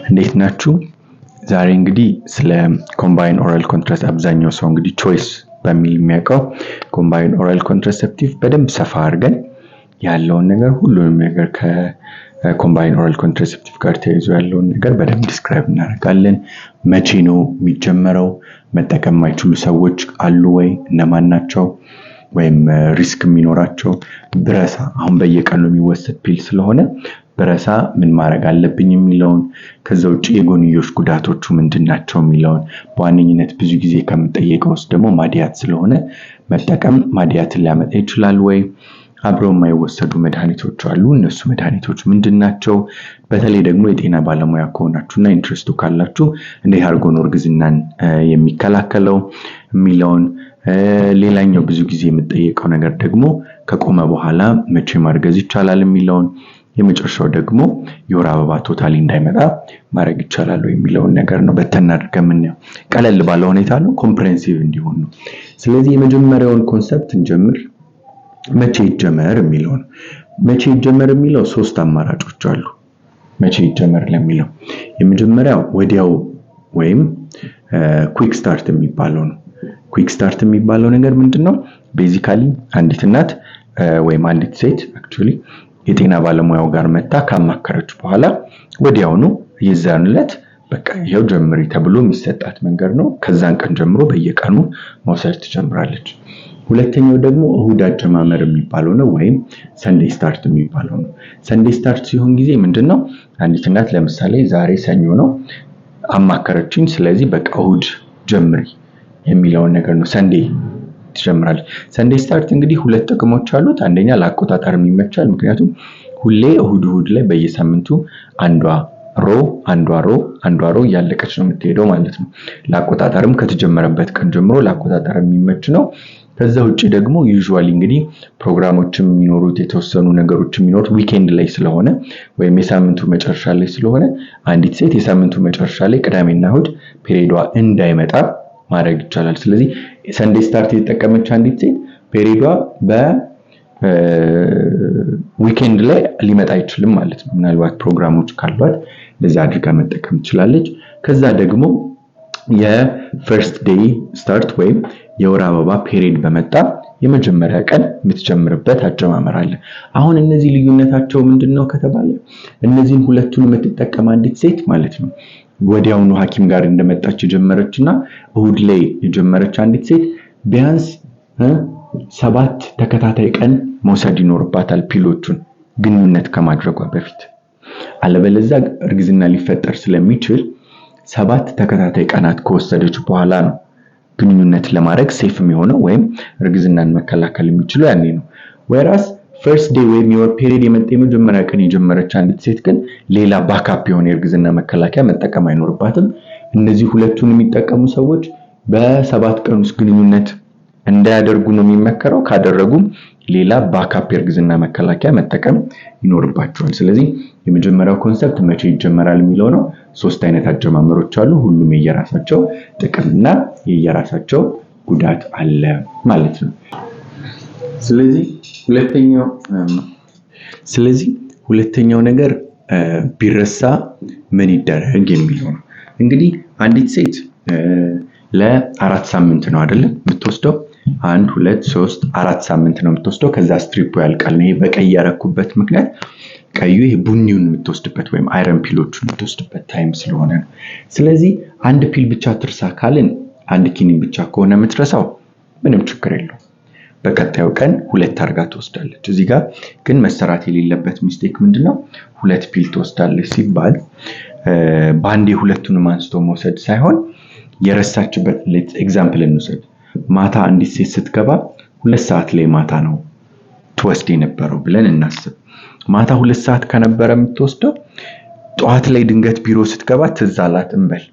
እንዴት ናችሁ? ዛሬ እንግዲህ ስለ ኮምባይን ኦራል ኮንትራሴፕቲቭ አብዛኛው ሰው እንግዲህ ቾይስ በሚል የሚያውቀው ኮምባይን ኦራል ኮንትራሴፕቲቭ በደንብ ሰፋ አድርገን ያለውን ነገር ሁሉንም ነገር ከኮምባይን ኦራል ኮንትራሴፕቲቭ ጋር ተያይዞ ያለውን ነገር በደንብ ዲስክራይብ እናደርጋለን። መቼ ነው የሚጀመረው? መጠቀም የማይችሉ ሰዎች አሉ ወይ? እነማን ናቸው? ወይም ሪስክ የሚኖራቸው? ብረሳ አሁን በየቀኑ የሚወሰድ ፒል ስለሆነ ብረሳ ምን ማድረግ አለብኝ የሚለውን፣ ከዛ ውጪ የጎንዮሽ ጉዳቶቹ ምንድናቸው የሚለውን፣ በዋነኝነት ብዙ ጊዜ ከምጠየቀው ውስጥ ደግሞ ማዲያት ስለሆነ መጠቀም ማዲያትን ሊያመጣ ይችላል ወይ? አብረው የማይወሰዱ መድኃኒቶች አሉ፣ እነሱ መድኃኒቶች ምንድናቸው? በተለይ ደግሞ የጤና ባለሙያ ከሆናችሁና ኢንትረስቱ ካላችሁ እንዴት አድርጎ ነው እርግዝናን የሚከላከለው የሚለውን፣ ሌላኛው ብዙ ጊዜ የምጠየቀው ነገር ደግሞ ከቆመ በኋላ መቼ ማርገዝ ይቻላል የሚለውን፣ የመጨረሻው ደግሞ የወር አበባ ቶታሊ እንዳይመጣ ማድረግ ይቻላል ወይ የሚለውን ነገር ነው በተናደርገን የምናየው። ቀለል ባለ ሁኔታ ነው፣ ኮምፕሬሄንሲቭ እንዲሆን ነው። ስለዚህ የመጀመሪያውን ኮንሰፕት እንጀምር። መቼ ይጀመር የሚለው ነው። መቼ ይጀመር የሚለው ሶስት አማራጮች አሉ። መቼ ይጀመር ለሚለው የመጀመሪያው ወዲያው ወይም ኩዊክ ስታርት የሚባለው ነው። ኩዊክ ስታርት የሚባለው ነገር ምንድነው? ቤዚካሊ አንዲት እናት ወይም አንዲት ሴት አክቹሊ የጤና ባለሙያው ጋር መጣ ካማከረች በኋላ ወዲያውኑ የዛን ዕለት በቃ ይሄው ጀምሪ ተብሎ የሚሰጣት መንገድ ነው። ከዛን ቀን ጀምሮ በየቀኑ መውሰድ ትጀምራለች። ሁለተኛው ደግሞ እሁድ አጀማመር የሚባለው ነው፣ ወይም ሰንዴይ ስታርት የሚባለው ነው። ሰንዴይ ስታርት ሲሆን ጊዜ ምንድነው? አንዲት እናት ለምሳሌ ዛሬ ሰኞ ነው አማከረችኝ፣ ስለዚህ በቃ እሁድ ጀምሪ የሚለውን ነገር ነው ሰንዴይ ትጀምራለች። ሰንዴይ ስታርት እንግዲህ ሁለት ጥቅሞች አሉት። አንደኛ ለአቆጣጠር ይመቻል፣ ምክንያቱም ሁሌ እሁድ ላይ በየሳምንቱ አንዷ ሮ እያለቀች ነው የምትሄደው ማለት ነው። ለአቆጣጠርም ከተጀመረበት ቀን ጀምሮ ለአቆጣጠር የሚመች ነው። ከዛ ውጪ ደግሞ ዩዥዋሊ እንግዲህ ፕሮግራሞችም የሚኖሩት የተወሰኑ ነገሮች የሚኖሩት ዊኬንድ ላይ ስለሆነ ወይም የሳምንቱ መጨረሻ ላይ ስለሆነ አንዲት ሴት የሳምንቱ መጨረሻ ላይ ቅዳሜና እሁድ ፔሪዷ እንዳይመጣ ማድረግ ይቻላል። ስለዚህ ሰንዴይ ስታርት የተጠቀመች አንዲት ሴት ፔሪዷ በዊኬንድ ላይ ሊመጣ አይችልም ማለት ነው። ምናልባት ፕሮግራሞች ካሏት ለዛ አድርጋ መጠቀም ትችላለች። ከዛ ደግሞ የፈርስት ዴይ ስታርት ወይም የወር አበባ ፔሪድ በመጣ የመጀመሪያ ቀን የምትጀምርበት አጀማመር አለ። አሁን እነዚህ ልዩነታቸው ምንድነው ከተባለ እነዚህን ሁለቱን የምትጠቀም አንዲት ሴት ማለት ነው ወዲያውኑ ሐኪም ጋር እንደመጣች የጀመረችና እሁድ ላይ የጀመረች አንዲት ሴት ቢያንስ 7 ተከታታይ ቀን መውሰድ ይኖርባታል ፒሎቹን ግንኙነት ከማድረጓ በፊት። አለበለዚያ እርግዝና ሊፈጠር ስለሚችል 7 ተከታታይ ቀናት ከወሰደች በኋላ ነው ግንኙነት ለማድረግ ሴፍ የሚሆነው ወይም እርግዝናን መከላከል የሚችለው ያኔ ነው። ወይራስ ፈርስት ዴይ ወይም የወር ፔሪድ የመጣ የመጀመሪያ ቀን የጀመረች አንዲት ሴት ግን ሌላ ባካፕ የሆነ የእርግዝና መከላከያ መጠቀም አይኖርባትም። እነዚህ ሁለቱን የሚጠቀሙ ሰዎች በ7 ቀን ውስጥ ግንኙነት እንዳያደርጉ ነው የሚመከረው። ካደረጉም ሌላ ባካፕ የእርግዝና መከላከያ መጠቀም ይኖርባቸዋል። ስለዚህ የመጀመሪያው ኮንሰፕት መቼ ይጀመራል የሚለው ነው። 3 አይነት አጀማመሮች አሉ። ሁሉም የየራሳቸው ጥቅምና የየራሳቸው ጉዳት አለ ማለት ነው። ስለዚህ ሁለተኛው ነገር ቢረሳ ምን ይደረግ የሚለው ነው። እንግዲህ አንዲት ሴት ለ4 ሳምንት ነው አይደል የምትወስደው? 1 2 3 4 ሳምንት ነው የምትወስደው። ከዛ ስትሪፑ ያልቃል። ይሄ በቀይ ያረኩበት ምክንያት ቀዩ ይሄ ቡኒውን የምትወስድበት ወይም አይረን ፒሎቹን የምትወስድበት ታይም ስለሆነ ነው። ስለዚህ አንድ ፒል ብቻ ትርሳ ካልን አንድ ኪኒን ብቻ ከሆነ የምትረሳው ምንም ችግር የለውም። በቀጣዩ ቀን 2 አርጋ ትወስዳለች። እዚህ ጋር ግን መሰራት የሌለበት ሚስቴክ ምንድነው? 2 ፒል ትወስዳለች ሲባል ባንዴ ሁለቱንም አንስቶ መውሰድ ሳይሆን የረሳችበት ኤግዛምፕል እንውሰድ። ማታ አንዲት ሴት ስትገባ 2 ሰዓት ላይ ማታ ነው ትወስድ የነበረው ብለን እናስብ። ማታ 2 ሰዓት ከነበረ የምትወስደው ጠዋት ላይ ድንገት ቢሮ ስትገባ ትዝ አላት እንበል።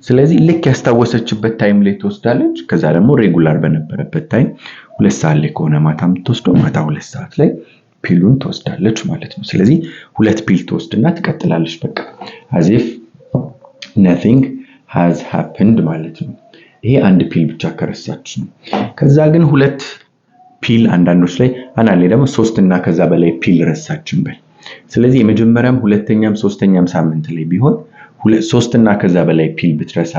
ስለዚህ ልክ ያስታወሰችበት ታይም ላይ ትወስዳለች። ከዛ ደግሞ ሬጉላር በነበረበት ታይም 2 ሰዓት ላይ ከሆነ ማታ የምትወስደው ማታ 2 ሰዓት ላይ ፒሉን ትወስዳለች ማለት ነው። ስለዚህ 2 ፒል ትወስድና ትቀጥላለች በቃ as if nothing has happened ማለት ነው። ይሄ አንድ ፒል ብቻ ከረሳች ነው። ከዛ ግን 2 ፒል አንዳንዶች ላይ አናሌ ደግሞ 3 እና ከዛ በላይ ፒል ረሳችን በል። ስለዚህ የመጀመሪያም ሁለተኛም ሶስተኛም ሳምንት ላይ ቢሆን ሶስት እና ከዛ በላይ ፒል ብትረሳ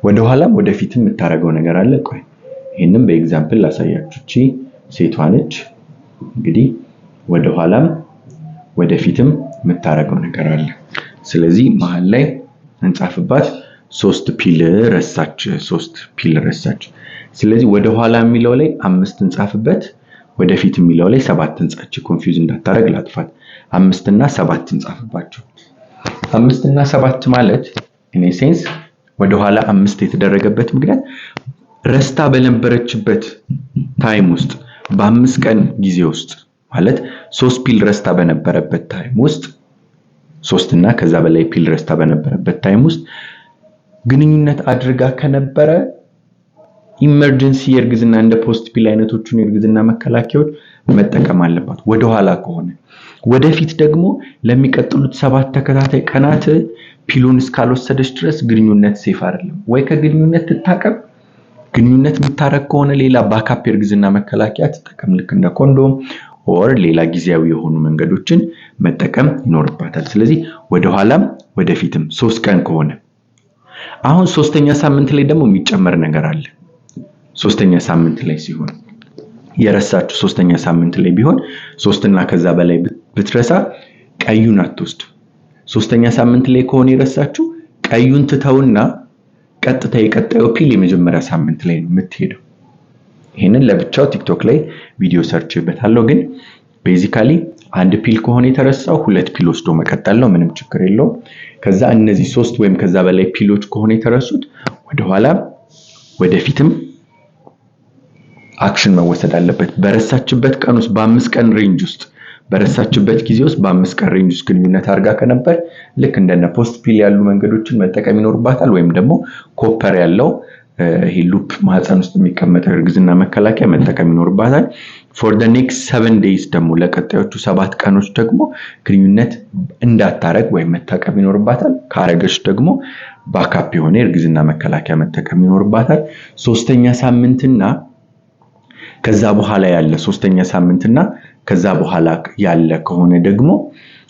ወደ ኋላም ወደፊትም የምታረገው ነገር አለ። ቆይ ይሄንን በኤግዛምፕል ላሳያችሁ። እቺ ሴቷ ነች እንግዲህ ወደ ኋላም ወደፊትም የምታረገው ነገር አለ። ስለዚህ መሃል ላይ እንጻፍባት 3 ፒል ረሳች። ስለዚህ ወደ ኋላ የሚለው ላይ 5 እንጻፍበት፣ ወደፊት የሚለው ላይ 7 እንጻች። ኮንፊውዝ እንዳታረግ ላጥፋት። 5 እና 7 እንጻፍባቸው። 5 እና 7 ማለት ኢን ሴንስ ወደ ኋላ 5 የተደረገበት ምክንያት ረስታ በነበረችበት ታይም ውስጥ በ5 ቀን ጊዜ ውስጥ ማለት 3 ፒል ረስታ በነበረበት ታይም ውስጥ 3 እና ከዛ በላይ ፒል ረስታ በነበረበት ታይም ውስጥ ግንኙነት አድርጋ ከነበረ ኢመርጀንሲ የእርግዝና እንደ ፖስት ፒል አይነቶቹን የእርግዝና መከላከያዎች መጠቀም አለባት። ወደ ኋላ ከሆነ ወደፊት ደግሞ ለሚቀጥሉት 7 ተከታታይ ቀናት ፒሉን እስካልወሰደች ድረስ ግንኙነት ሴፍ አይደለም። ወይ ከግንኙነት ትታቀብ፣ ግንኙነት የምታረግ ከሆነ ሌላ ባካፕ የእርግዝና መከላከያ ትጠቀም፣ ልክ እንደ ኮንዶም ኦር ሌላ ጊዜያዊ የሆኑ መንገዶችን መጠቀም ይኖርባታል። ስለዚህ ወደ ኋላም ወደፊትም 3 ቀን ከሆነ አሁን 3ኛ ሳምንት ላይ ደግሞ የሚጨመር ነገር አለ። 3ኛ ሳምንት ላይ ሲሆን የረሳችሁ 3ኛ ሳምንት ላይ ቢሆን 3 እና ከዛ በላይ ብትረሳ ቀዩን አትወስድ። 3ኛ ሳምንት ላይ ከሆነ የረሳችሁ ቀዩን ትተውና ቀጥታ የቀጣዩ ፒል የመጀመሪያ ሳምንት ላይ ነው የምትሄደው። ይሄንን ለብቻው ቲክቶክ ላይ ቪዲዮ ሰርችበታለሁ። ግን ቤዚካሊ አንድ ፒል ከሆነ የተረሳው 2 ፒል ወስዶ መቀጠል ነው፣ ምንም ችግር የለውም። ከዛ እነዚህ 3 ወይም ከዛ በላይ ፒሎች ከሆነ የተረሱት ወደ ኋላ ወደፊትም አክሽን መወሰድ አለበት። በረሳችበት ቀን ውስጥ በ5 ቀን ሬንጅ ውስጥ በረሳችበት ጊዜ ውስጥ በ5 ቀን ሬንጅ ውስጥ ግንኙነት አድርጋ ከነበር ልክ እንደነ ፖስት ፒል ያሉ መንገዶችን መጠቀም ይኖርባታል። ወይም ደግሞ ኮፐር ያለው ይሄ ሉፕ ማህፀን ውስጥ የሚቀመጠው እርግዝና መከላከያ መጠቀም ይኖርባታል። for the next 7 days ደግሞ ለቀጣዮቹ 7 ቀኖች ደግሞ ግንኙነት እንዳታረግ ወይም መጠቀም ይኖርባታል። ካረገች ደግሞ ባካፕ የሆነ እርግዝና መከላከያ መጠቀም ይኖርባታል። 3ኛ ሳምንትና ከዛ በኋላ ያለ 3ኛ ሳምንትና ከዛ በኋላ ያለ ከሆነ ደግሞ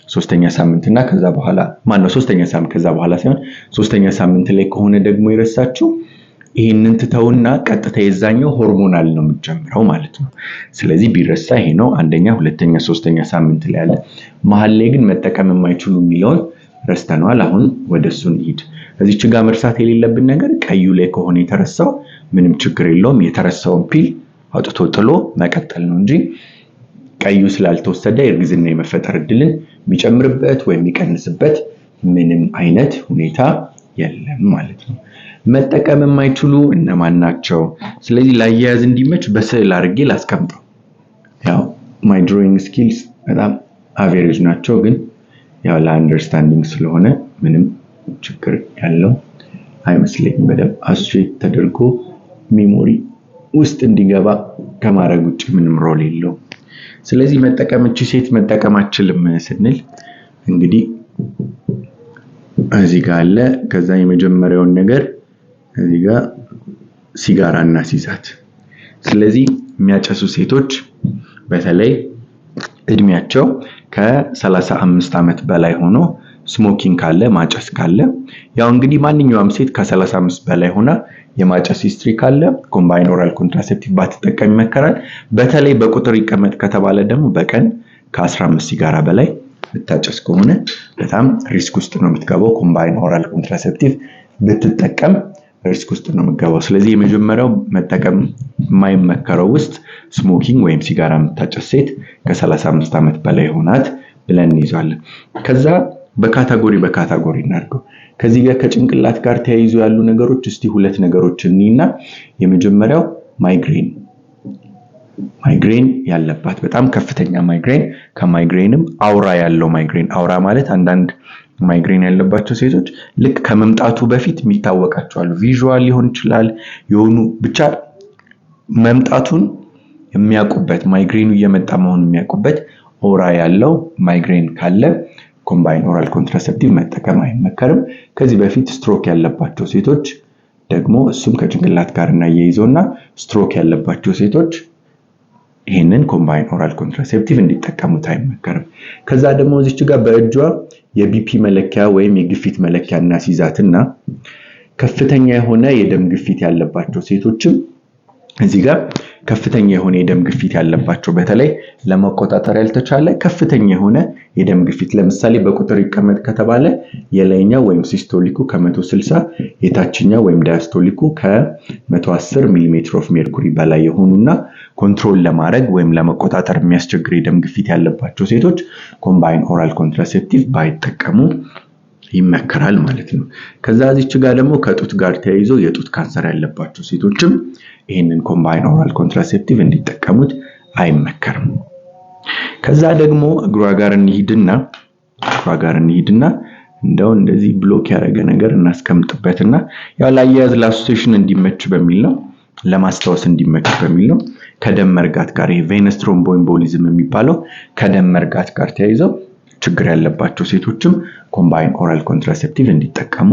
3ኛ ሳምንትና ከዛ በኋላ ማነው 3ኛ ሳምንት ከዛ በኋላ ሳይሆን 3ኛ ሳምንት ላይ ከሆነ ደግሞ የረሳችሁ ይሄንን ትተውና ቀጥታ የዛኛው ሆርሞናል ነው የምትጀምረው ማለት ነው። ስለዚህ ቢረሳ ይሄ ነው 1ኛ 2ኛ 3ኛ ሳምንት ላይ ያለ። መሃል ላይ ግን መጠቀም የማይችሉ የሚለውን ረስተናል። አሁን ወደሱ እንሂድ። እዚች ጋር መርሳት የሌለብን ነገር ቀዩ ላይ ከሆነ የተረሳው ምንም ችግር የለውም። የተረሳውን ፒል አውጥቶ ጥሎ መቀጠል ነው እንጂ ቀዩ ስላልተወሰደ የእርግዝና የመፈጠር እድልን የሚጨምርበት ወይም የሚቀንስበት ምንም አይነት ሁኔታ የለም ማለት ነው። መጠቀም የማይችሉ እነማን ናቸው? ስለዚህ ላያያዝ እንዲመች በስዕል አድርጌ ላስቀምጠው። ያው ማይ ድሮይንግ ስኪልስ በጣም አቬሬጅ ናቸው፣ ግን ያው ለአንደርስታንዲንግ ስለሆነ ምንም ችግር ያለው አይመስለኝም። በደንብ አስትሬት ተደርጎ ሜሞሪ ውስጥ እንዲገባ ከማድረግ ውጭ ምንም ሮል የለውም። ስለዚህ መጠቀም እቺ ሴት መጠቀም አትችልም ስንል እንግዲህ እዚህ ጋር አለ። ከዛ የመጀመሪያውን ነገር እዚህ ጋር ሲጋራ እናስይዛት። ስለዚህ የሚያጨሱ ሴቶች በተለይ እድሜያቸው ከ35 ዓመት በላይ ሆኖ ስሞኪንግ ካለ ማጨስ ካለ ያው እንግዲህ ማንኛውም ሴት ከ35 በላይ ሆና የማጨስ ሂስትሪ ካለ ኮምባይን ኦራል ኮንትራሴፕቲቭ ባትጠቀም ይመከራል። በተለይ በቁጥር ይቀመጥ ከተባለ ደግሞ በቀን ከ15 ሲጋራ በላይ ብታጨስ ከሆነ በጣም ሪስክ ውስጥ ነው የምትገባው። ኮምባይን ኦራል ኮንትራሴፕቲቭ ብትጠቀም ሪስክ ውስጥ ነው የምትገባው። ስለዚህ የመጀመሪያው መጠቀም የማይመከረው ውስጥ ስሞኪንግ ወይም ሲጋራ የምታጨስ ሴት ከ35 ዓመት በላይ ሆናት ብለን እንይዛለን። ከዛ በካታጎሪ እናድርገው። ከዚህ ጋር ከጭንቅላት ጋር ተያይዞ ያሉ ነገሮች እስቲ 2 ነገሮች እንይና የመጀመሪያው ማይግሬን ያለባት በጣም ከፍተኛ ማይግሬን፣ ከማይግሬንም አውራ ያለው ማይግሬን። አውራ ማለት አንዳንድ ማይግሬን ያለባቸው ሴቶች ልክ ከመምጣቱ በፊት የሚታወቃቸው አሉ። ቪዥዋል ሊሆን ይችላል፣ የሆኑ ብቻ መምጣቱን የሚያውቁበት ማይግሬኑ እየመጣ መሆኑን የሚያውቁበት አውራ ያለው ማይግሬን ካለ ኮምባይን ኦራል ኮንትራሴፕቲቭ መጠቀም አይመከርም። ከዚህ በፊት ስትሮክ ያለባቸው ሴቶች ደግሞ እሱም ከጭንቅላት ጋር እናያይዘውና ስትሮክ ያለባቸው ሴቶች ይሄንን ኮምባይን ኦራል ኮንትራሴፕቲቭ እንዲጠቀሙት አይመከርም። ከዛ ደግሞ እዚች ጋር በእጇ የቢፒ መለኪያ ወይም የግፊት መለኪያ እናስይዛትና ከፍተኛ የሆነ የደም ግፊት ያለባቸው ሴቶችም እዚህ ጋር ከፍተኛ የሆነ የደም ግፊት ያለባቸው በተለይ ለመቆጣጠር ያልተቻለ ከፍተኛ የሆነ የደም ግፊት ለምሳሌ በቁጥር ይቀመጥ ከተባለ የላይኛው ወይም ሲስቶሊኩ ከ160 የታችኛው ወይም ዳያስቶሊኩ ከ110 ሚሊ ኦፍ ሜርኩሪ በላይ የሆኑና ኮንትሮል ለማድረግ ወይም ለመቆጣጠር የሚያስቸግር የደም ግፊት ያለባቸው ሴቶች ኮምባይን ኦራል ኮንትራሴፕቲቭ ባይጠቀሙ ይመከራል ማለት ነው። ከዛ እዚች ጋር ደግሞ ከጡት ጋር ተያይዞ የጡት ካንሰር ያለባቸው ሴቶችም ይሄንን ኮምባይን ኦራል ኮንትራሴፕቲቭ እንዲጠቀሙት አይመከርም። ከዛ ደግሞ እግሯ ጋር እንሂድና እንደው እንደዚህ ብሎክ ያደረገ ነገር እናስቀምጥበትና ያው ላያያዝ ለአሶሲዬሽን እንዲመች በሚል ነው ለማስታወስ እንዲመች በሚል ነው ከደም መርጋት ጋር ይሄ ቬነስ ትሮምቦኤምቦሊዝም የሚባለው ከደም መርጋት ጋር ተያይዘው ችግር ያለባቸው ሴቶችም ኮምባይን ኦራል ኮንትራሴፕቲቭ እንዲጠቀሙ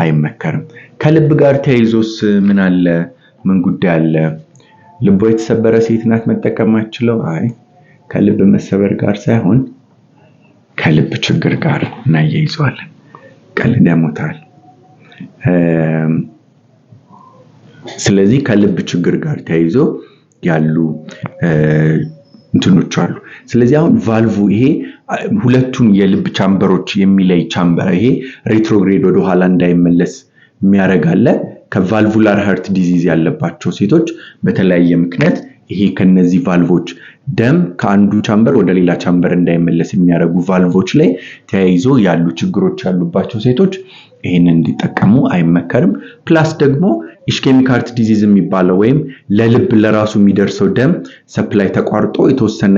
አይመከርም። ከልብ ጋር ተያይዞስ ምን ጉዳይ አለ? ልቧ የተሰበረ ሴት ናት መጠቀም አትችለው? አይ ከልብ መሰበር ጋር ሳይሆን ከልብ ችግር ጋር እናያይዘዋለን። ቀልድ ያሞታል። ስለዚህ ከልብ ችግር ጋር ተያይዞ ያሉ እንትኖች አሉ። ስለዚህ አሁን ቫልቭ ይሄ ሁለቱን የልብ ቻምበሮች የሚለይ ቻምበር ይሄ ሬትሮግሬድ ወደ ኋላ እንዳይመለስ የሚያረጋለ ከቫልቭላር ሃርት ዲዚዝ ያለባቸው ሴቶች በተለያየ ምክንያት ይሄ ከነዚህ ቫልቮች ደም ከአንዱ ቻምበር ወደ ሌላ ቻምበር እንዳይመለስ የሚያረጉ ቫልቮች ላይ ተያይዞ ያሉ ችግሮች ያሉባቸው ሴቶች ይሄንን እንዲጠቀሙ አይመከርም። ፕላስ ደግሞ ኢሽኬሚክ ሃርት ዲዚዝ የሚባለው ወይም ለልብ ለራሱ የሚደርሰው ደም ሰፕላይ ተቋርጦ የተወሰነ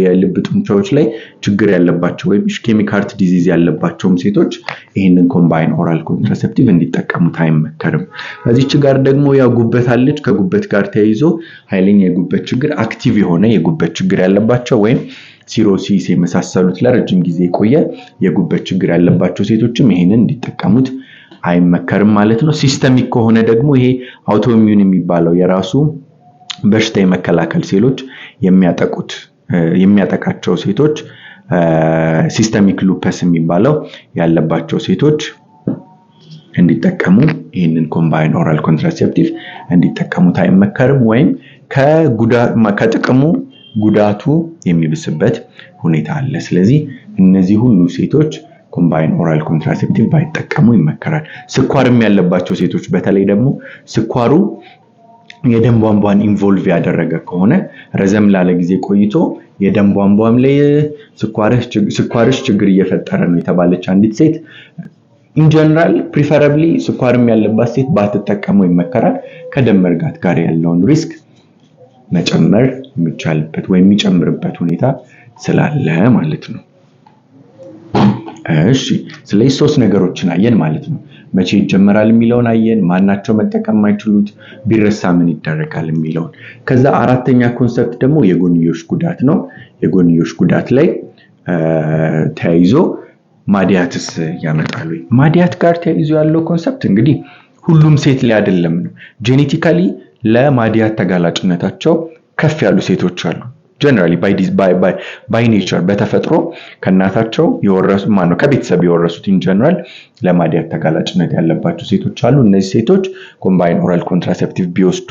የልብ ጡንቻዎች ላይ ችግር ያለባቸው ወይም ኢሽኬሚክ ሃርት ዲዚዝ ያለባቸውም ሴቶች ይሄንን ኮምባይን ኦራል ኮንትራሴፕቲቭ እንዲጠቀሙት አይመከርም። እዚች ጋር ደግሞ ያው ጉበት አለች። ከጉበት ጋር ተያይዞ ኃይለኛ የጉበት ችግር አክቲቭ የሆነ የጉበት ችግር ያለባቸው ወይም ሲሮሲስ የመሳሰሉት ለረጅም ጊዜ የቆየ የጉበት ችግር ያለባቸው ሴቶችም ይሄንን እንዲጠቀሙት አይመከርም ማለት ነው። ሲስተሚክ ከሆነ ደግሞ ይሄ አውቶኢሚዩን የሚባለው የራሱ በሽታ የመከላከል ሴሎች የሚያጠቃቸው ሴቶች ሲስተሚክ ሉፐስ የሚባለው ያለባቸው ሴቶች እንዲጠቀሙ ይሄንን ኮምባይን ኦራል ኮንትራሴፕቲቭ እንዲጠቀሙት አይመከርም ወይም ከጥቅሙ ጉዳቱ የሚብስበት ሁኔታ አለ። ስለዚህ እነዚህ ሁሉ ሴቶች ኮምባይን ኦራል ኮንትራሴፕቲቭ ባይጠቀሙ ይመከራል። ስኳርም ያለባቸው ሴቶች በተለይ ደግሞ ስኳሩ የደም ቧንቧን ኢንቮልቭ ያደረገ ከሆነ ረዘም ላለ ጊዜ ቆይቶ የደም ቧንቧም ላይ ስኳርሽ ችግር እየፈጠረ ነው የተባለች አንዲት ሴት ኢን ጀነራል ፕሪፈረብሊ ስኳርም ያለባት ሴት ባትጠቀመው ይመከራል። ከደም መርጋት ጋር ያለውን ሪስክ መጨመር የሚቻልበት ወይ የሚጨምርበት ሁኔታ ስላለ ማለት ነው። እሺ ስለዚህ ሶስት ነገሮችን አየን ማለት ነው። መቼ ይጀመራል የሚለውን አየን፣ ማናቸው መጠቀም ማይችሉት፣ ቢረሳ ምን ይደረጋል የሚለውን። ከዛ አራተኛ ኮንሰፕት ደግሞ የጎንዮሽ ጉዳት ነው። የጎንዮሽ ጉዳት ላይ ተያይዞ ማዲያትስ ያመጣሉ። ማዲያት ጋር ተያይዞ ያለው ኮንሰፕት እንግዲህ ሁሉም ሴት ላይ አይደለም ነው። ጄኔቲካሊ ለማዲያት ተጋላጭነታቸው ከፍ ያሉ ሴቶች አሉ። ጀነራሊ ባይ ኔቸር በተፈጥሮ ከናታቸው ከቤተሰብ የወረሱት ኢን ጀነራል ለማዲያት ተጋላጭነት ያለባቸው ሴቶች አሉ። እነዚህ ሴቶች ኮምባይን ኦራል ኮንትራሴፕቲቭ ቢወስዱ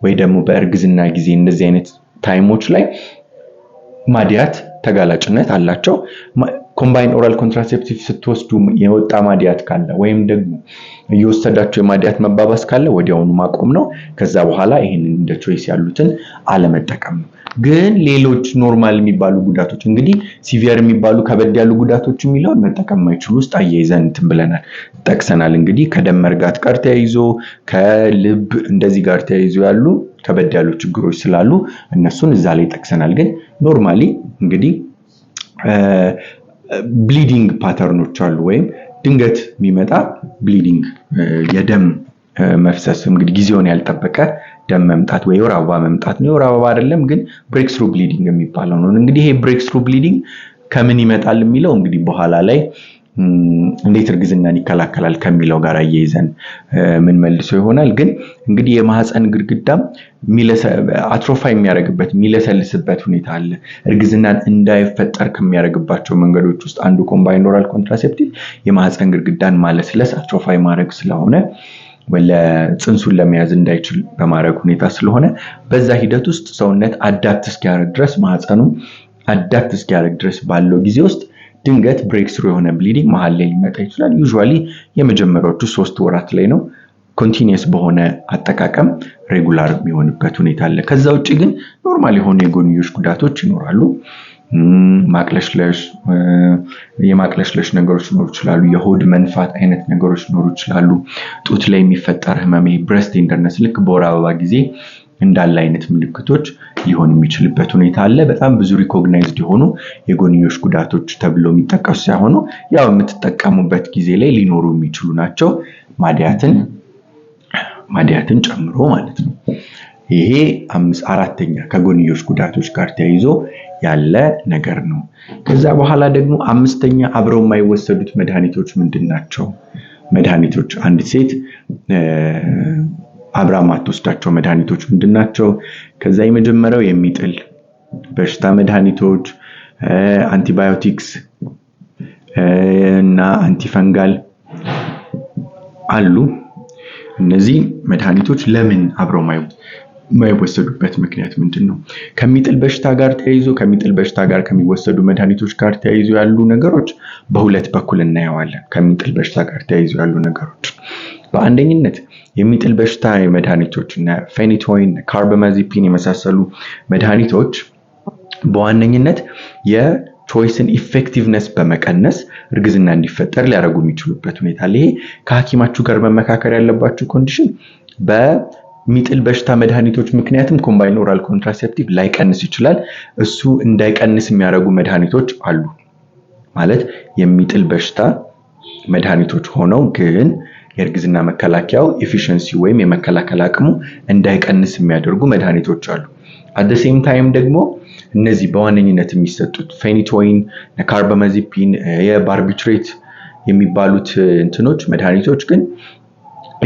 ወይ ደግሞ በእርግዝና ጊዜ እንደዚህ አይነት ታይሞች ላይ ማዲያት ተጋላጭነት አላቸው። ኮምባይን ኦራል ኮንትራሴፕቲቭ ስትወስዱ የወጣ ማዲያት ካለ ወይም ደግሞ እየወሰዳቸው የማዲያት መባባስ ካለ ወዲያውኑ ማቆም ነው። ከዛ በኋላ ይሄንን እንደ ቾይስ ያሉትን አለመጠቀም ነው። ግን ሌሎች ኖርማል የሚባሉ ጉዳቶች እንግዲህ ሲቪየር የሚባሉ ከበድ ያሉ ጉዳቶች የሚለውን መጠቀም ማይችሉ ውስጥ አያይዘን ብለናል ጠቅሰናል። እንግዲህ ከደም መርጋት ጋር ተያይዞ ከልብ እንደዚህ ጋር ተያይዞ ያሉ ከበድ ያሉ ችግሮች ስላሉ እነሱን እዛ ላይ ጠቅሰናል። ግን ኖርማሊ እንግዲህ ብሊዲንግ ፓተርኖች አሉ ወይም ድንገት የሚመጣ ብሊዲንግ የደም መፍሰስ እንግዲህ ጊዜውን ያልጠበቀ ደም መምጣት ወይ ወር አበባ መምጣት ነው። ወር አበባ አይደለም ግን ብሬክ ስሩ ብሊዲንግ የሚባለው ነው። እንግዲህ ይሄ ብሬክ ስሩ ብሊዲንግ ከምን ይመጣል የሚለው እንግዲህ በኋላ ላይ እንዴት እርግዝናን ይከላከላል ከሚለው ጋር አያይዘን ምን መልሶ ይሆናል። ግን እንግዲህ የማህፀን ግድግዳ አትሮፋይ የሚያደርግበት የሚለሰልስበት ሁኔታ አለ። እርግዝናን እንዳይፈጠር ከሚያደርግባቸው መንገዶች ውስጥ አንዱ ኮምባይንድ ኦራል ኮንትራሴፕቲቭ የማህፀን ግድግዳን ማለስለስ አትሮፋይ ማድረግ ስለሆነ ጽንሱን ለመያዝ እንዳይችል በማድረግ ሁኔታ ስለሆነ በዛ ሂደት ውስጥ ሰውነት አዳፕት እስኪያደርግ ድረስ ማህፀኑ አዳፕት እስኪያደርግ ድረስ ባለው ጊዜ ውስጥ ድንገት ብሬክ ስሩ የሆነ ብሊዲንግ መሃል ላይ ሊመጣ ይችላል። ዩዥዋሊ የመጀመሪያዎቹ 3 ወራት ላይ ነው። ኮንቲኒየስ በሆነ አጠቃቀም ሬጉላር የሚሆንበት ሁኔታ አለ። ከዛ ውጪ ግን ኖርማል የሆነ የጎንዮሽ ጉዳቶች ይኖራሉ። የማቅለሽለሽ ነገሮች ሊኖሩ ይችላሉ። የሆድ መንፋት አይነት ነገሮች ሊኖሩ ይችላሉ። ጡት ላይ የሚፈጠር ህመም ብሬስት ቴንደርነስ ልክ በወር አበባ ጊዜ እንዳለ አይነት ምልክቶች ሊሆን የሚችልበት ሁኔታ አለ። በጣም ብዙ ሪኮግናይዝድ የሆኑ የጎንዮሽ ጉዳቶች ተብለው የሚጠቀሱ ሳይሆኑ ያው የምትጠቀሙበት ጊዜ ላይ ሊኖሩ የሚችሉ ናቸው። ማዲያትን ጨምሮ ማለት ነው። ይሄ 4ኛ ከጎንዮሽ ጉዳቶች ጋር ተያይዞ ያለ ነገር ነው። ከዛ በኋላ ደግሞ 5ኛ አብረው የማይወሰዱት መድኃኒቶች ምንድናቸው? መድኃኒቶች አንድ ሴት አብራ ማትወስዳቸው መድኃኒቶች ምንድናቸው? ከዛ የመጀመሪያው የሚጥል በሽታ መድኃኒቶች፣ አንቲባዮቲክስ እና አንቲፈንጋል አሉ። እነዚህ መድኃኒቶች ለምን አብረው የማይወሰዱበት ምክንያት ምንድነው? ከሚጥል በሽታ ጋር ከሚወሰዱ መድኃኒቶች ጋር ተያይዞ ያሉ ነገሮች በሁለት በኩል እናየዋለን። ከሚጥል በሽታ ጋር ተያይዞ ያሉ ነገሮች በአንደኝነት የሚጥል በሽታ መድኃኒቶች እና ፌኒቶይን፣ ካርባማዚፒን የመሳሰሉ መድኃኒቶች በዋነኝነት የቾይስን ኢፌክቲቭነስ በመቀነስ እርግዝና እንዲፈጠር ሊያደርጉ የሚችሉበት ሁኔታ አለ። ይሄ ከሐኪማችሁ ጋር መመካከር ያለባችሁ ኮንዲሽን በሚጥል በሽታ መድኃኒቶች ምክንያትም ኮምባይንድ ኦራል ኮንትራሴፕቲቭ ላይቀንስ ይችላል። እሱ እንዳይቀንስ የሚያደርጉ መድኃኒቶች አሉ። ማለት የሚጥል በሽታ መድኃኒቶች ሆነው ግን የእርግዝና መከላከያው ኤፊሺየንሲ ወይም የመከላከል አቅሙ እንዳይቀንስ የሚያደርጉ መድኃኒቶች አሉ። at the same time ደግሞ እነዚህ በዋነኝነት የሚሰጡት ፌኒቶይን፣ ካርባማዚፒን፣ የባርቢትሬት የሚባሉት መድኃኒቶች ግን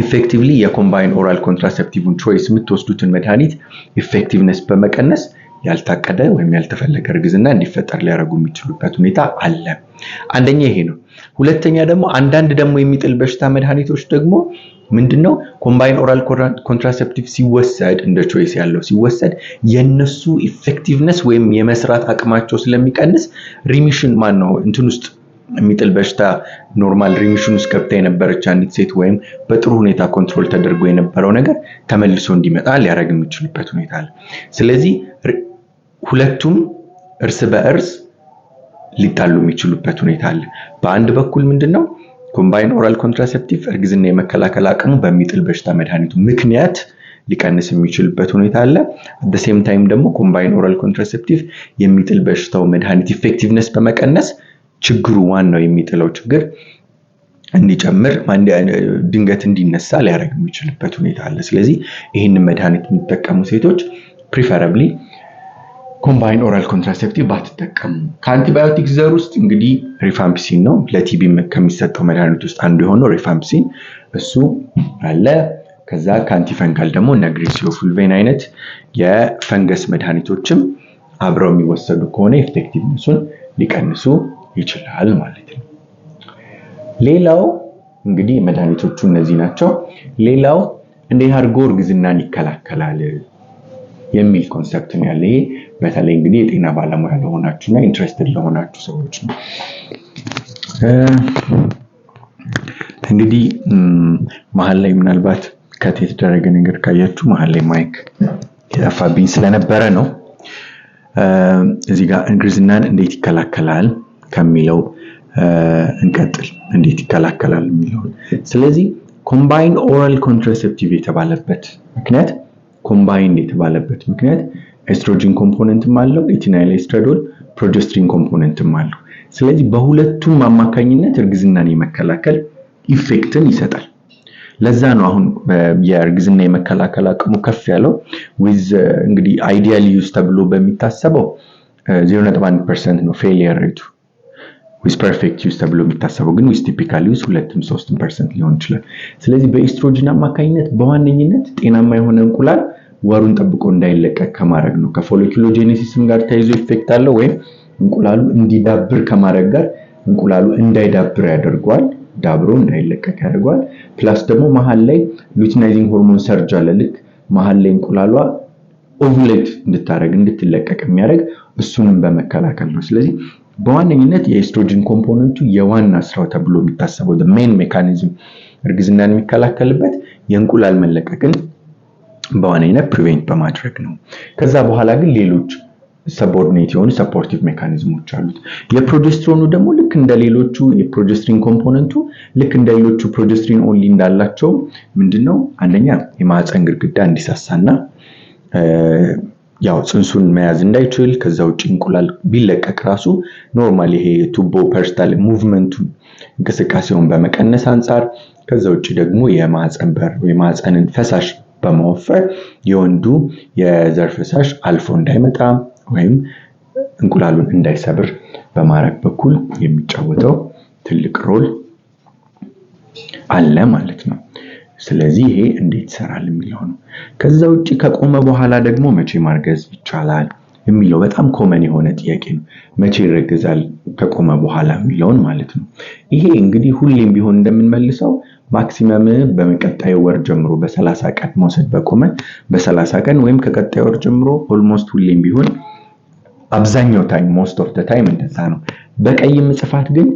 ኢፌክቲቭሊ የኮምባይንድ ኦራል ኮንትራሴፕቲቭን ቾይስ የምትወስዱትን መድኃኒት ኢፌክቲቭነስ በመቀነስ ያልታቀደ ወይም ያልተፈለገ እርግዝና እንዲፈጠር ሊያደርጉ የሚችሉበት ሁኔታ አለ። አንደኛ ይሄ ነው። ሁለተኛ ደግሞ አንዳንድ ደግሞ የሚጥል በሽታ መድኃኒቶች ደግሞ ምንድነው ኮምባይንድ ኦራል ኮንትራሴፕቲቭ ሲወሰድ እንደ ቾይስ ያለው ሲወሰድ የነሱ ኢፌክቲቭነስ ወይም የመስራት አቅማቸው ስለሚቀንስ ሪሚሽን ውስጥ የሚጥል በሽታ ኖርማል ሪሚሽን ውስጥ ገብታ የነበረች አንዲት ሴት ወይም በጥሩ ሁኔታ ኮንትሮል ተደርጎ የነበረው ነገር ተመልሶ እንዲመጣ ሊያደርግ የሚችልበት ሁኔታ አለ። ስለዚህ ሁለቱም እርስ በእርስ ሊጣሉ የሚችሉበት ሁኔታ አለ። በአንድ በኩል ምንድነው ኮምባይንድ ኦራል ኮንትራሴፕቲቭ እርግዝና የመከላከል አቅሙ በሚጥል በሽታ መድኃኒቱ ምክንያት ሊቀንስ የሚችልበት ሁኔታ አለ። at the same time ደግሞ ኮምባይንድ ኦራል ኮንትራሴፕቲቭ የሚጥል በሽታው መድኃኒት ኢፌክቲቭነስ በመቀነስ ችግሩ ዋናው የሚጥለው ችግር እንዲጨምር ድንገት እንዲነሳ ሊያደርግ የሚችልበት ሁኔታ አለ። ስለዚህ ይሄንን መድኃኒት የሚጠቀሙ ሴቶች ፕሪፈረብሊ ኮምባይንድ ኦራል ኮንትራሴፕቲቭ ባትጠቀሙ። ከአንቲባዮቲክ ዘር ውስጥ እንግዲህ ሪፋምፒሲን ነው። ለቲቢ ከሚሰጠው መድኃኒት ውስጥ አንዱ የሆነው ሪፋምፒሲን እሱ አለ። ከዛ ከአንቲፈንጋል ደግሞ ነግሪሲዮፉልቬን አይነት የፈንገስ መድኃኒቶችም አብረው የሚወሰዱ ከሆነ ኢፌክቲቭነሱን ሊቀንሱ ይችላል ማለት ነው። ሌላው እንግዲህ መድኃኒቶቹ እነዚህ ናቸው። ሌላው እንዴት አድርጎ እርግዝናን ይከላከላል የሚል ኮንሰፕት ነው ያለው። ይሄ በተለይ እንግዲህ የጤና ባለሙያ ለሆናችሁና ኢንትረስትድ ለሆናችሁ ሰዎች ነው። እንግዲህ መሀል ላይ ምናልባት ከት የተደረገ ነገር ካያችሁ መሀል ላይ ማይክ የጠፋብኝ ስለነበረ ነው። እዚህ ጋር እርግዝናን እንዴት ይከላከላል ከሚለው እንቀጥል። እንዴት ይከላከላል የሚለው። ስለዚህ ኮምባይንድ ኦራል ኮንትራሴፕቲቭ የተባለበት ምክንያት ኤስትሮጂን ኮምፖነንትም አለው፣ ኢቲናይል ኤስትራዶል ፕሮጀስትሪን ኮምፖነንትም አለው። ስለዚህ በሁለቱም አማካኝነት እርግዝናን የመከላከል ኢፌክትን ይሰጣል። ለዛ ነው አሁን የእርግዝና የመከላከል አቅሙ ከፍ ያለው with እንግዲህ አይዲያል ዩዝ ተብሎ በሚታሰበው 0.1% ነው ፌሊየር ሬቱ with perfect use ተብሎ የሚታሰበው ግን with typical use 2-3% ሊሆን ይችላል። ስለዚህ በኤስትሮጅን አማካኝነት በዋነኝነት ጤናማ የሆነ እንቁላል ወሩን ጠብቆ እንዳይለቀቅ ከማድረግ ነው። ከፎሊኩሎጀኔሲስም ጋር ተያይዞ ኢፌክት አለው ወይም እንቁላሉ እንዲዳብር ከማድረግ ጋር እንቁላሉ እንዳይዳብር ያደርገዋል፣ ዳብሮ እንዳይለቀቅ ያደርገዋል። ፕላስ ደግሞ መሃል ላይ ሉቲናይዚንግ ሆርሞን ሰርጅ አለ። ልክ መሃል ላይ እንቁላሏ ኦቭሌት እንድታረግ እንድትለቀቅ የሚያደርግ እሱንም በመከላከል ነው። ስለዚህ በዋነኝነት የኤስትሮጅን ኮምፖነንቱ የዋና ስራው ተብሎ የሚታሰበው the main mechanism እርግዝናን የሚከላከልበት የእንቁላል መለቀቅን በዋነኝነት ፕሪቬንት በማድረግ ነው። ከዛ በኋላ ግን ሌሎች ሰቦርዲኔት የሆኑ ሰፖርቲቭ ሜካኒዝሞች አሉት። የፕሮጀስትሮኑ ደግሞ ልክ እንደሌሎቹ የፕሮጀስትሪን ኮምፖነንቱ ልክ እንደሌሎቹ ፕሮጀስትሪን ኦንሊ እንዳላቸው ምንድነው አንደኛ የማህፀን ግድግዳ እንዲሳሳና ያው ጽንሱን መያዝ እንዳይችል ከዛ ውጪ እንቁላል ቢለቀቅ ራሱ ኖርማሊ ይሄ ቱቦ ፐርስታል ሙቭመንቱን እንቅስቃሴውን በመቀነስ አንፃር ከዛ ውጪ ደግሞ የማህፀን በር ወይ ማህፀንን ፈሳሽ በመወፈር የወንዱ የዘር ፈሳሽ አልፎ እንዳይመጣ ወይም እንቁላሉን እንዳይሰብር በማድረግ በኩል የሚጫወተው ትልቅ ሮል አለ ማለት ነው። ስለዚህ ይሄ እንዴት ይሰራል የሚለው ነው። ከዛ ውጪ ከቆመ በኋላ ደግሞ መቼ ማርገዝ ይቻላል የሚለው በጣም ኮመን የሆነ ጥያቄ ነው። መቼ ይረገዛል ከቆመ በኋላ የሚለውን ማለት ነው። ይሄ እንግዲህ ሁሌም ቢሆን እንደምንመልሰው ማክሲመም በመቀጣዩ ወር ጀምሮ በ30 ቀን መውሰድ በቆመ በ30 ቀን ወይም ከቀጣዩ ወር ጀምሮ ኦልሞስት ሁሌም ቢሆን አብዛኛው ታይም ሞስት ኦፍ ዘ ታይም እንደዛ ነው። በቀይ ምጽፋት ግን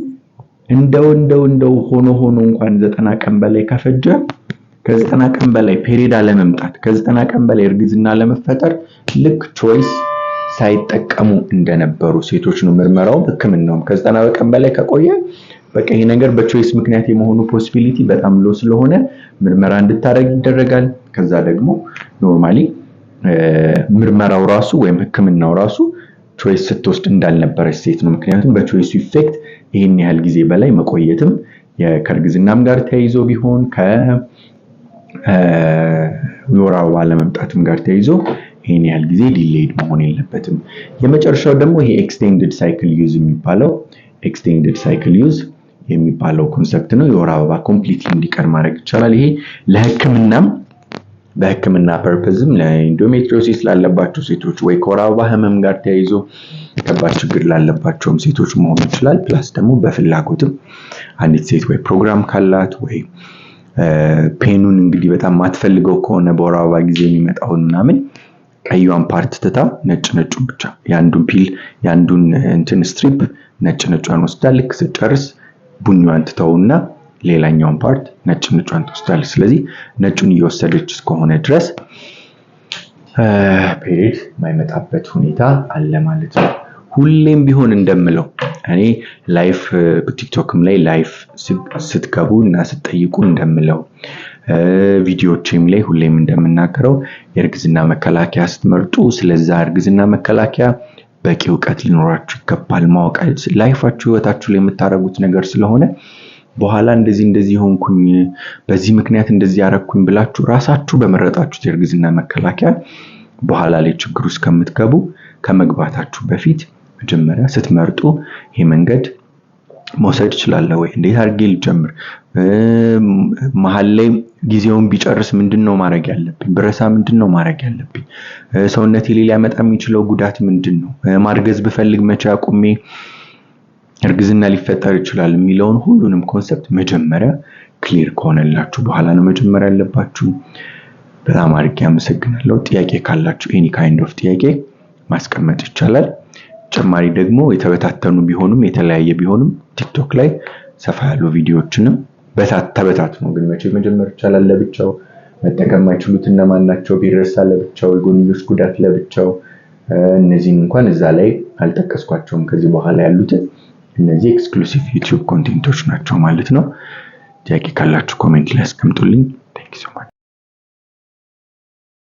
እንደው ሆኖ እንኳን 90 ቀን በላይ ከፈጀ ከ90 ቀን በላይ ፔሪድ አለመምጣት ከ90 ቀን በላይ እርግዝና ለመፈጠር ልክ ቾይስ ሳይጠቀሙ እንደነበሩ ሴቶች ነው ምርመራው ህክምናው ከ90 ቀን በላይ ከቆየ በቃ ይሄ ነገር በቾይስ ምክንያት የመሆኑ ፖሲቢሊቲ በጣም ሎ ስለሆነ ምርመራ እንድታረግ ይደረጋል። ከዛ ደግሞ ኖርማሊ ምርመራው ራሱ ወይም ህክምናው ራሱ ቾይስ ስትወስድ እንዳልነበረች ሴት ነው። ምክንያቱም በቾይሱ ኢፌክት ይሄን ያህል ጊዜ በላይ መቆየትም የከርግዝናም ጋር ተያይዞ ቢሆን ከወር አበባ ለመምጣትም ጋር ተያይዞ ይሄን ያህል ጊዜ ዲሌይድ መሆን የለበትም። የመጨረሻው ደግሞ ይሄ ኤክስቴንድድ ሳይክል ዩዝ የሚባለው ኤክስቴንድድ ሳይክል ዩዝ የሚባለው ኮንሰፕት ነው። የወር አበባ ኮምፕሊትሊ እንዲቀር ማድረግ ይቻላል። ይሄ ለህክምናም በህክምና ፐርፐዝም ለኢንዶሜትሪዮሲስ ላለባቸው ሴቶች ወይ ከወር አበባ ህመም ጋር ተያይዞ ከባድ ችግር ላለባቸውም ሴቶች መሆን ይችላል። ፕላስ ደግሞ በፍላጎትም አንዲት ሴት ወይ ፕሮግራም ካላት ወይ ፔኑን እንግዲህ በጣም ማትፈልገው ከሆነ በወር አበባ ጊዜ የሚመጣውን ምናምን ቀዩን ፓርት ትታ ነጩን ብቻ ያንዱን ፒል ያንዱን እንትን ስትሪፕ ነጩን ወስዳ ልክ ስትጨርስ ቡኒዋን ትተውና ሌላኛውን ፓርት ነጩን ትወስዳለች። ስለዚህ ነጩን እየወሰደች እስከሆነ ድረስ ፔሪድ ማይመጣበት ሁኔታ አለ ማለት ነው። ሁሌም ቢሆን እንደምለው እኔ ላይፍ ቲክቶክም ላይ ላይፍ ስትገቡ እና ስትጠይቁ እንደምለው ቪዲዮዎችም ላይ ሁሌም እንደምናገረው የእርግዝና መከላከያ ስትመርጡ ስለዛ እርግዝና መከላከያ በቂ ዕውቀት ሊኖራችሁ ይገባል። ማወቅ ላይፋችሁ ህይወታችሁ ላይ የምታረጉት ነገር ስለሆነ በኋላ እንደዚህ ሆንኩኝ በዚህ ምክንያት እንደዚህ ያረኩኝ ብላችሁ ራሳችሁ በመረጣችሁት የእርግዝና መከላከያ በኋላ ላይ ችግር ውስጥ ከምትገቡ ከመግባታችሁ በፊት መጀመሪያ ስትመርጡ ይሄ መንገድ መውሰድ ይችላል ወይ እንዴት አድርጌ ልጀምር መሃል ላይ ጊዜውን ቢጨርስ ምንድነው ማድረግ ያለብኝ ብረሳ ምንድነው ማድረግ ያለብኝ ሰውነቴ ላይ ሊያመጣ የሚችለው ጉዳት ምንድነው ማርገዝ ብፈልግ መቼ አቁሜ እርግዝና ሊፈጠር ይችላል የሚለውን ሁሉንም ኮንሰፕት መጀመሪያ ክሊር ከሆነላችሁ በኋላ ነው መጀመሪያ ያለባችሁ። በጣም አድርጌ አመሰግናለሁ። ጥያቄ ካላችሁ ኤኒ ካይንድ ኦፍ ጥያቄ ማስቀመጥ ይቻላል። ጨማሪ ደግሞ የተበታተኑ ቢሆንም የተለያየ ቢሆንም ቲክቶክ ላይ ሰፋ ያሉ ቪዲዮዎችንም ተበታትነው ግን መቼ መጀመር ይቻላል ለብቻው መጠቀም ማይችሉት እነማን ናቸው ቢረሳ ለብቻው የጎንዮሽ ጉዳት ለብቻው እነዚህን እንኳን እዛ ላይ አልጠቀስኳቸውም። ከዚህ በኋላ ያሉት እነዚህ ኤክስክሉሲቭ ዩቲዩብ ኮንቴንቶች ናቸው ማለት ነው። ጥያቄ ካላችሁ ኮሜንት ላይ አስቀምጡልኝ። Thank you so much.